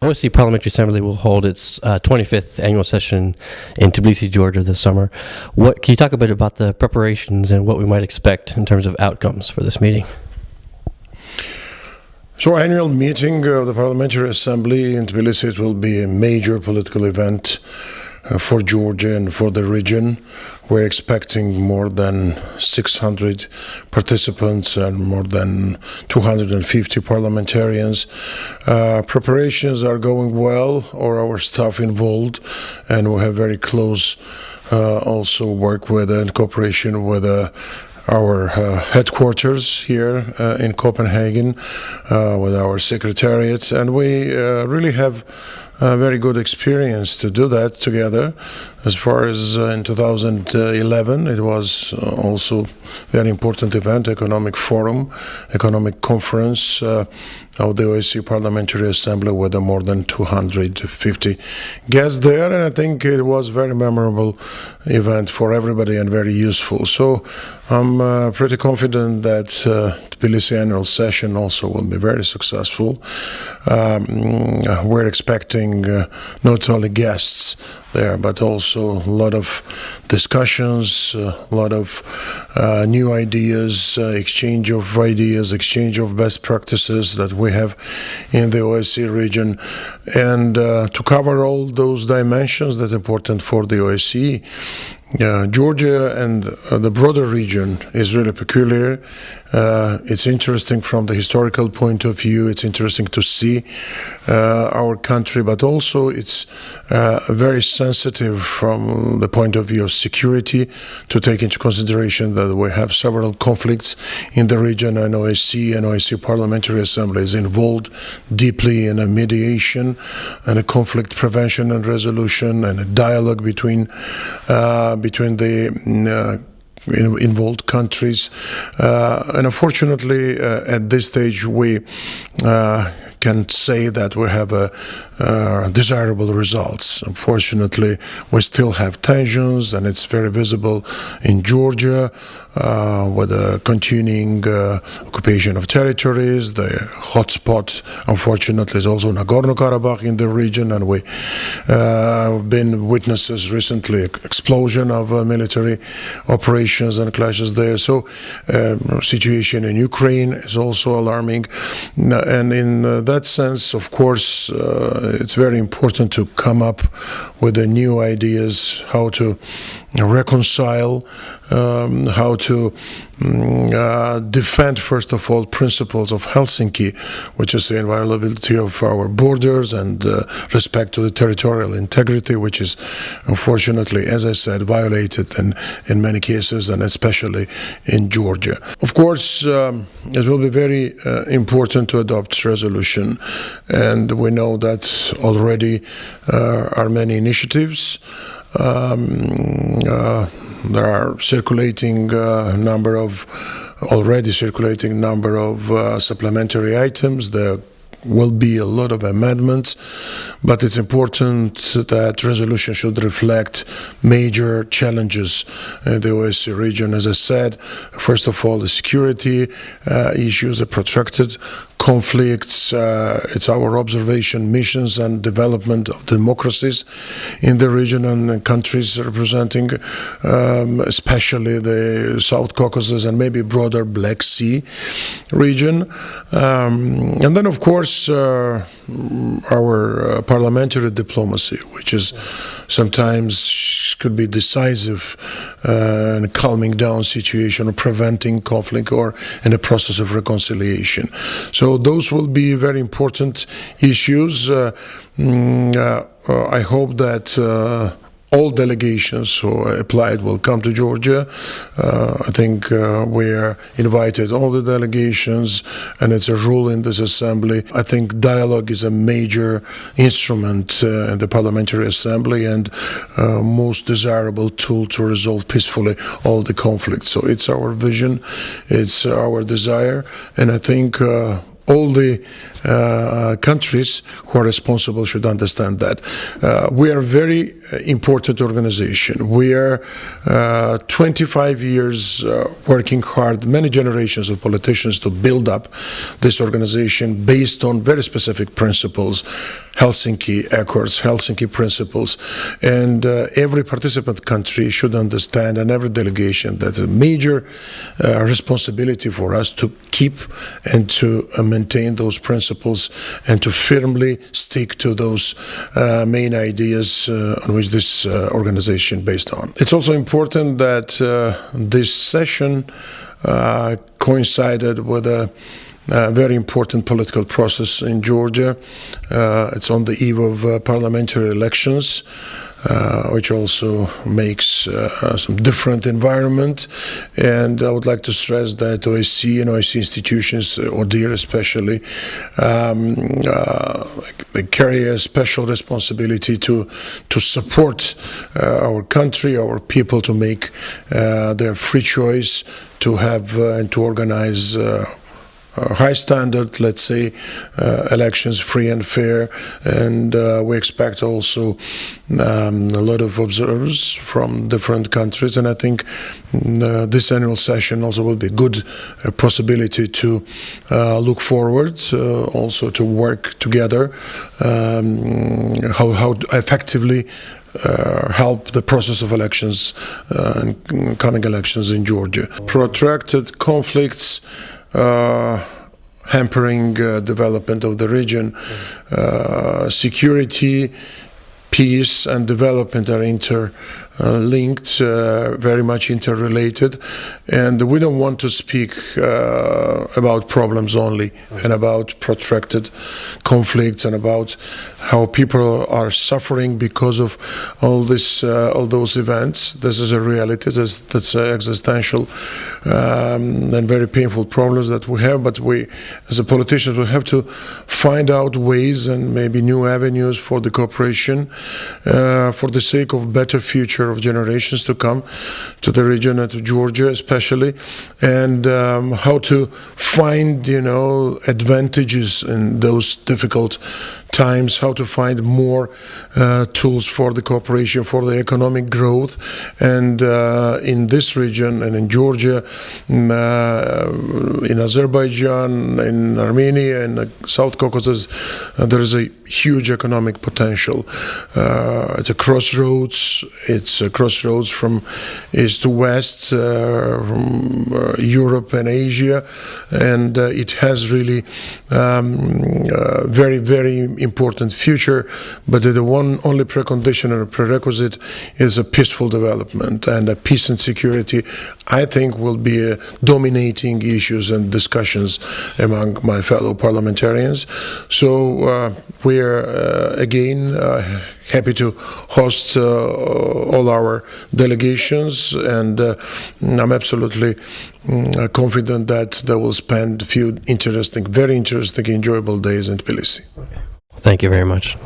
OSCE Parliamentary Assembly will hold its 25th annual session in Tbilisi, Georgia this summer. Can you talk a bit about the preparations and what we might expect in terms of outcomes for this meeting? So, annual meeting of the Parliamentary Assembly in Tbilisi, it will be a major political event for Georgia and for the region. We're expecting more than 600 participants and more than 250 parliamentarians. Preparations are going well, or our staff involved, and we have very close also work with and cooperation with our headquarters here in Copenhagen, with our secretariat, and we really have a very good experience to do that together. As far as in 2011, it was also a very important event, economic forum, economic conference of the OSCE Parliamentary Assembly with more than 250 guests there, and I think it was a very memorable event for everybody and very useful. So I'm pretty confident that Tbilisi annual session also will be very successful. We're expecting not only guests there, but also a lot of discussions, a lot of new ideas, exchange of best practices that we have in the OSCE region. And to cover all those dimensions that are important for the OSCE, Georgia and the broader region is really peculiar. It's interesting from the historical point of view. It's interesting to see our country, but also it's very sensitive from the point of view of security, to take into consideration that we have several conflicts in the region, and OSCE and OSCE Parliamentary Assembly is involved deeply in a mediation and a conflict prevention and resolution and a dialogue between the involved countries. And unfortunately, at this stage, we can say that we have desirable results. Unfortunately, we still have tensions, and it's very visible in Georgia with the continuing occupation of territories. The hotspot, unfortunately, is also Nagorno-Karabakh in the region, and we've been witnesses recently explosion of military operations and clashes there. So situation in Ukraine is also alarming, and in that sense, of course, it's very important to come up with the new ideas, how to reconcile, how to defend, first of all, principles of Helsinki, which is the inviolability of our borders and respect to the territorial integrity, which is unfortunately, as I said, violated in many cases, and especially in Georgia. Of course, it will be very important to adopt resolution, and we know that already are many initiatives. There are already circulating number of supplementary items. There will be a lot of amendments, but it's important that resolution should reflect major challenges in the OSCE region. As I said, first of all, the security issues, the protracted conflicts, it's our observation missions and development of democracies in the region and countries representing especially the South Caucasus and maybe broader Black Sea region. And then, of course, our parliamentary diplomacy, which is sometimes could be decisive in a calming down situation or preventing conflict or in a process of reconciliation. So those will be very important issues. I hope that all delegations who applied will come to Georgia. I think we are invited, all the delegations, and it's a rule in this assembly. I think dialogue is a major instrument in the Parliamentary Assembly and most desirable tool to resolve peacefully all the conflicts. So it's our vision, it's our desire, and I think all the countries who are responsible should understand that. We are a very important organization. We are 25 years working hard, many generations of politicians to build up this organization based on very specific principles, Helsinki Accords, Helsinki principles, and every participant country should understand, and every delegation, that's a major responsibility for us to keep and to maintain those principles and to firmly stick to those main ideas on which this organization based on. It's also important that this session coincided with a very important political process in Georgia. It's on the eve of parliamentary elections, which also makes some different environment. And I would like to stress that OSCE and OSCE institutions, ODIHR especially, they carry a special responsibility to support our country, our people, to make their free choice, to have and to organize high standard, let's say, elections, free and fair, and we expect also a lot of observers from different countries, and I think this annual session also will be a good possibility to look forward, also to work together, how effectively help the process of elections and coming elections in Georgia. Protracted conflicts hampering development of the region. Security, peace, and development are interlinked, very much interrelated, and we don't want to speak about problems only and about protracted conflicts and about how people are suffering because of all those events. This is a reality. That's existential and very painful problems that we have. But we, as a politicians, we have to find out ways and maybe new avenues for the cooperation, for the sake of better future of generations to come to the region and to Georgia especially, and how to find, advantages in those difficult times, how to find more tools for the cooperation, for the economic growth. And in this region and in Georgia, in Azerbaijan, in Armenia, in the South Caucasus, there is a huge economic potential. It's a crossroads. It's a crossroads from east to west, from Europe and Asia, and it has really very, very important future, but the only precondition or prerequisite is a peaceful development, and a peace and security, I think, will be dominating issues and discussions among my fellow parliamentarians. So we are again happy to host all our delegations, and I'm absolutely confident that they will spend a few very interesting, enjoyable days in Tbilisi. Thank you very much.